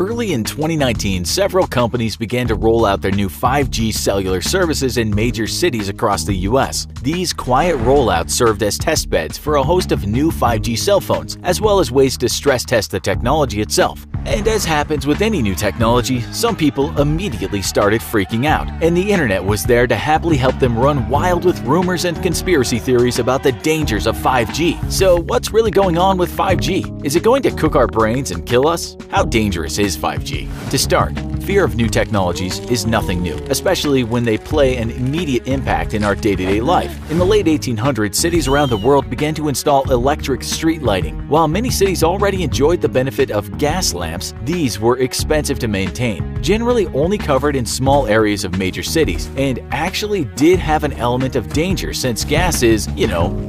Early in 2019, several companies began to roll out their new 5G cellular services in major cities across the US. These quiet rollouts served as testbeds for a host of new 5G cell phones, as well as ways to stress test the technology itself. And as happens with any new technology, some people immediately started freaking out, and the internet was there to happily help them run wild with rumors and conspiracy theories about the dangers of 5G. So what's really going on with 5G? Is it going to cook our brains and kill us? How dangerous is 5G? To start, fear of new technologies is nothing new, especially when they play an immediate impact in our day-to-day life. In the late 1800s, cities around the world began to install electric street lighting. While many cities already enjoyed the benefit of gas lamps, these were expensive to maintain, generally only covered in small areas of major cities, and actually did have an element of danger since gas is,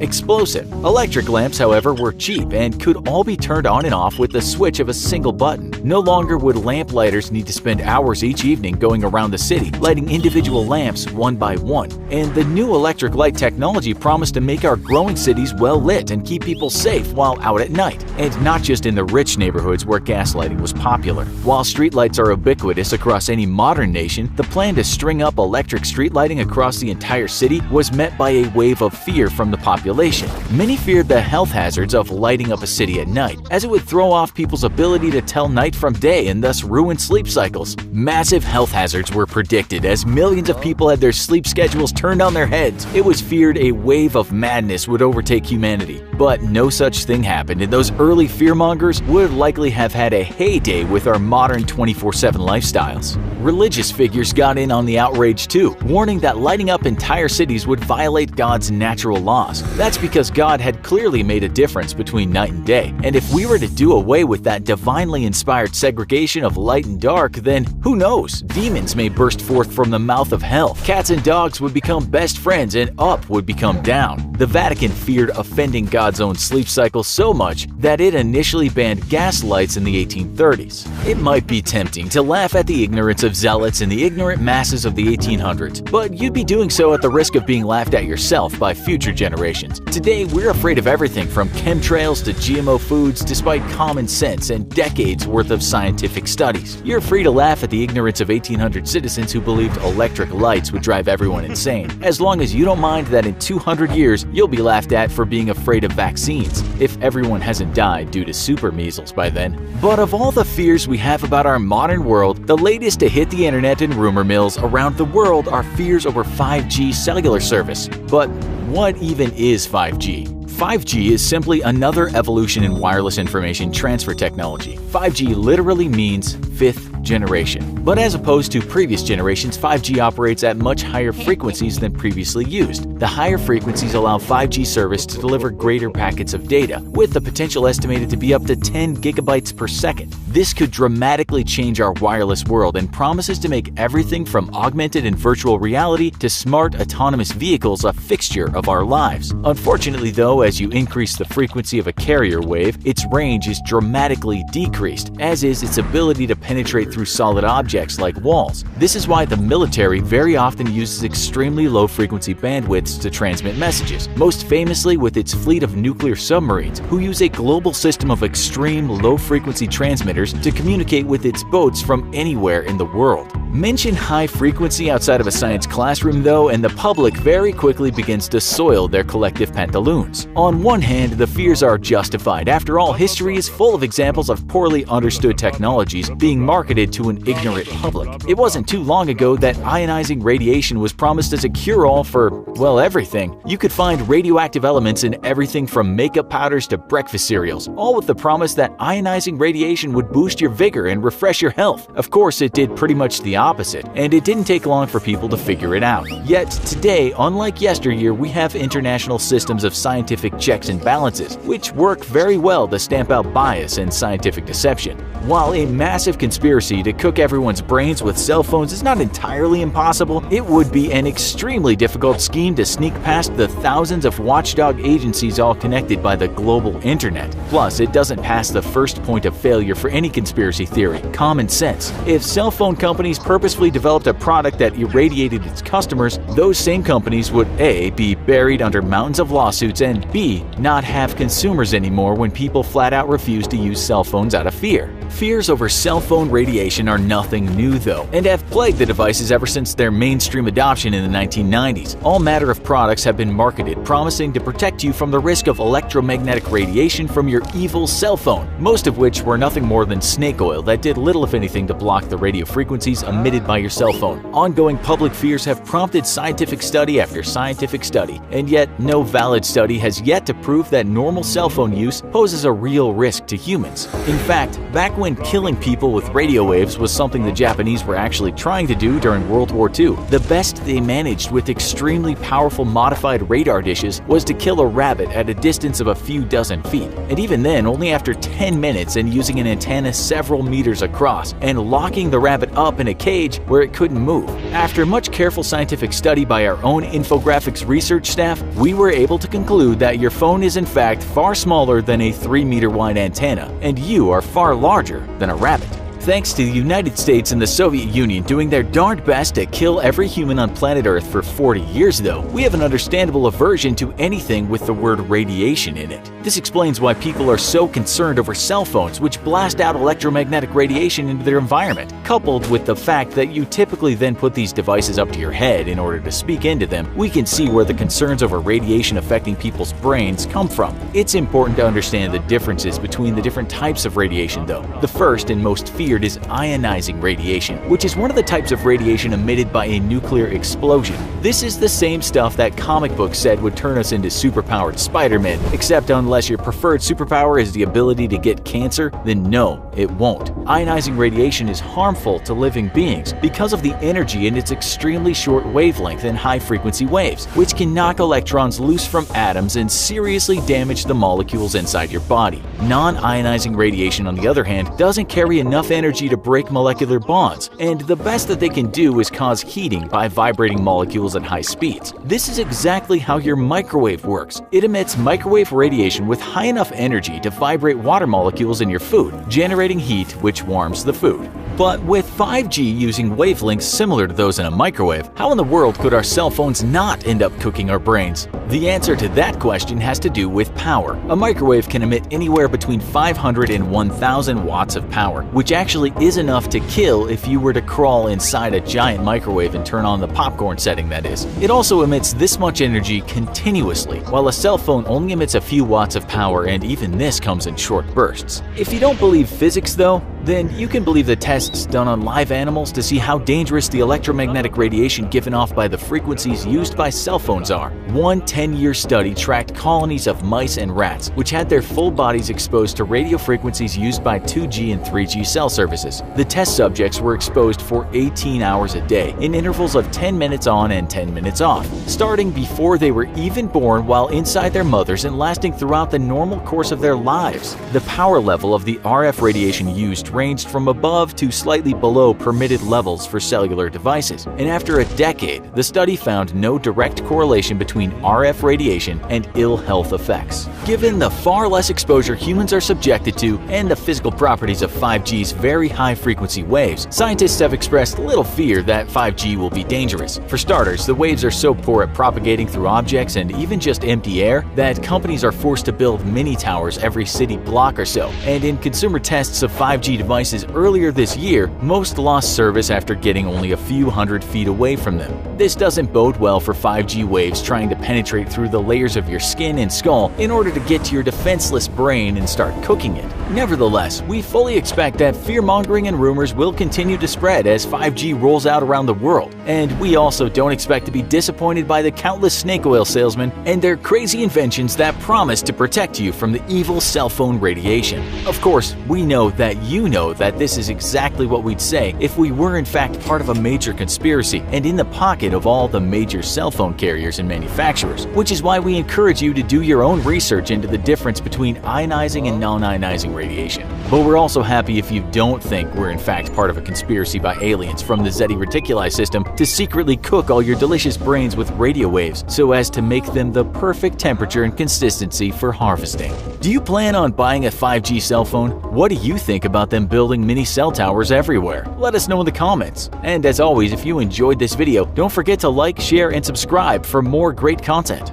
explosive. Electric lamps, however, were cheap and could all be turned on and off with the switch of a single button. No longer would lamp lighters need to spend hours each evening going around the city, lighting individual lamps one by one. And the new electric light technology promised to make our growing cities well lit and keep people safe while out at night. And not just in the rich neighborhoods where gas lighting was popular. While streetlights are ubiquitous across any modern nation, the plan to string up electric street lighting across the entire city was met by a wave of fear from the population. Many feared the health hazards of lighting up a city at night, as it would throw off people's ability to tell night from day and thus ruin sleep cycles. Massive health hazards were predicted as millions of people had their sleep schedules turned on their heads. It was feared a wave of madness would overtake humanity. But no such thing happened, and those early fearmongers would likely have had a heyday with our modern 24/7 lifestyles. Religious figures got in on the outrage too, warning that lighting up entire cities would violate God's natural laws. That's because God had clearly made a difference between night and day, and if we were to do away with that divinely inspired segregation of light and dark, then who knows? Demons may burst forth from the mouth of hell. Cats and dogs would become best friends and up would become down. The Vatican feared offending God's own sleep cycle so much that it initially banned gas lights in the 1830s. It might be tempting to laugh at the ignorance of zealots and the ignorant masses of the 1800s, but you'd be doing so at the risk of being laughed at yourself by future generations. Today, we're afraid of everything from chemtrails to GMO foods despite common sense and decades worth of scientific studies. You're free to laugh at the ignorance of 1800 citizens who believed electric lights would drive everyone insane, as long as you don't mind that in 200 years you'll be laughed at for being afraid of vaccines, if everyone hasn't died due to super measles by then. But of all the fears we have about our modern world, the latest to hit the internet and rumor mills around the world are fears over 5G cellular service. But what even is 5G? 5G is simply another evolution in wireless information transfer technology. 5G literally means fifth generation. But as opposed to previous generations, 5G operates at much higher frequencies than previously used. The higher frequencies allow 5G service to deliver greater packets of data, with the potential estimated to be up to 10 gigabytes per second. This could dramatically change our wireless world and promises to make everything from augmented and virtual reality to smart autonomous vehicles a fixture of our lives. Unfortunately though, as you increase the frequency of a carrier wave, its range is dramatically decreased, as is its ability to penetrate through solid objects like walls. This is why the military very often uses extremely low frequency bandwidths to transmit messages, most famously with its fleet of nuclear submarines, who use a global system of extreme low frequency transmitters to communicate with its boats from anywhere in the world. Mention high frequency outside of a science classroom though, and the public very quickly begins to soil their collective pantaloons. On one hand, the fears are justified. After all, history is full of examples of poorly understood technologies being marketed to an ignorant public. It wasn't too long ago that ionizing radiation was promised as a cure-all for, well, everything. You could find radioactive elements in everything from makeup powders to breakfast cereals, all with the promise that ionizing radiation would boost your vigor and refresh your health. Of course, it did pretty much the opposite, and it didn't take long for people to figure it out. Yet today, unlike yesteryear, we have international systems of scientific checks and balances, which work very well to stamp out bias and scientific deception. While a massive conspiracy to cook everyone's brains with cell phones is not entirely impossible, it would be an extremely difficult scheme to sneak past the thousands of watchdog agencies all connected by the global internet. Plus, it doesn't pass the first point of failure for any conspiracy theory: common sense. If cell phone companies purposefully developed a product that irradiated its customers, those same companies would A. be buried under mountains of lawsuits and B. not have consumers anymore when people flat out refuse to use cell phones out of fear. Fears over cell phone radiation are nothing new though, and have plagued the devices ever since their mainstream adoption in the 1990s. All manner of products have been marketed promising to protect you from the risk of electromagnetic radiation from your evil cell phone, most of which were nothing more than snake oil that did little if anything to block the radio frequencies emitted by your cell phone. Ongoing public fears have prompted scientific study after scientific study, and yet no valid study has yet to prove that normal cell phone use poses a real risk to humans. In fact, back when killing people with radio waves was something the Japanese were actually trying to do during World War II, the best they managed with extremely powerful modified radar dishes was to kill a rabbit at a distance of a few dozen feet, and even then only after 10 minutes and using an antenna several meters across and locking the rabbit up in a cage where it couldn't move. After much careful scientific study by our own infographics research staff, we were able to conclude that your phone is in fact far smaller than a 3-meter wide antenna, and you are far larger than a rabbit. Thanks to the United States and the Soviet Union doing their darned best to kill every human on planet Earth for 40 years though, we have an understandable aversion to anything with the word radiation in it. This explains why people are so concerned over cell phones which blast out electromagnetic radiation into their environment, coupled with the fact that you typically then put these devices up to your head in order to speak into them. We can see where the concerns over radiation affecting people's brains come from. It's important to understand the differences between the different types of radiation though. The first and most feared is ionizing radiation, which is one of the types of radiation emitted by a nuclear explosion. This is the same stuff that comic books said would turn us into superpowered Spider-Man, except unless your preferred superpower is the ability to get cancer, then no, it won't. Ionizing radiation is harmful to living beings because of the energy in its extremely short wavelength and high-frequency waves, which can knock electrons loose from atoms and seriously damage the molecules inside your body. Non-ionizing radiation, on the other hand, doesn't carry enough energy to break molecular bonds, and the best that they can do is cause heating by vibrating molecules at high speeds. This is exactly how your microwave works. It emits microwave radiation with high enough energy to vibrate water molecules in your food, generating heat which warms the food. But with 5G using wavelengths similar to those in a microwave, how in the world could our cell phones not end up cooking our brains? The answer to that question has to do with power. A microwave can emit anywhere between 500 and 1000 watts of power, which actually is enough to kill if you were to crawl inside a giant microwave and turn on the popcorn setting, that is. It also emits this much energy continuously, while a cell phone only emits a few watts of power, and even this comes in short bursts. If you don't believe physics though, then you can believe the tests done on live animals to see how dangerous the electromagnetic radiation given off by the frequencies used by cell phones are. One 10-year study tracked colonies of mice and rats, which had their full bodies exposed to radio frequencies used by 2G and 3G cell services. The test subjects were exposed for 18 hours a day, in intervals of 10 minutes on and 10 minutes off, starting before they were even born while inside their mothers and lasting throughout the normal course of their lives. The power level of the RF radiation used ranged from above to slightly below permitted levels for cellular devices, and after a decade, the study found no direct correlation between RF radiation and ill health effects. Given the far less exposure humans are subjected to and the physical properties of 5G's very high-frequency waves, scientists have expressed little fear that 5G will be dangerous. For starters, the waves are so poor at propagating through objects and even just empty air that companies are forced to build mini towers every city block or so, and in consumer tests of 5G devices earlier this year, most lost service after getting only a few hundred feet away from them. This doesn't bode well for 5G waves trying to penetrate through the layers of your skin and skull in order to get to your defenseless brain and start cooking it. Nevertheless, we fully expect that fear-mongering and rumors will continue to spread as 5G rolls out around the world, and we also don't expect to be disappointed by the countless snake oil salesmen and their crazy inventions that promise to protect you from the evil cell phone radiation. Of course, we know that you know that this is exactly what we'd say if we were in fact part of a major conspiracy and in the pocket of all the major cell phone carriers and manufacturers, which is why we encourage you to do your own research into the difference between ionizing and non-ionizing radiation. But we're also happy if you don't think we're in fact part of a conspiracy by aliens from the Zeti Reticuli system to secretly cook all your delicious brains with radio waves so as to make them the perfect temperature and consistency for harvesting. Do you plan on buying a 5G cell phone? What do you think about them building mini cell towers everywhere? Let us know in the comments. And as always, if you enjoyed this video, don't forget to like, share, and subscribe for more great content.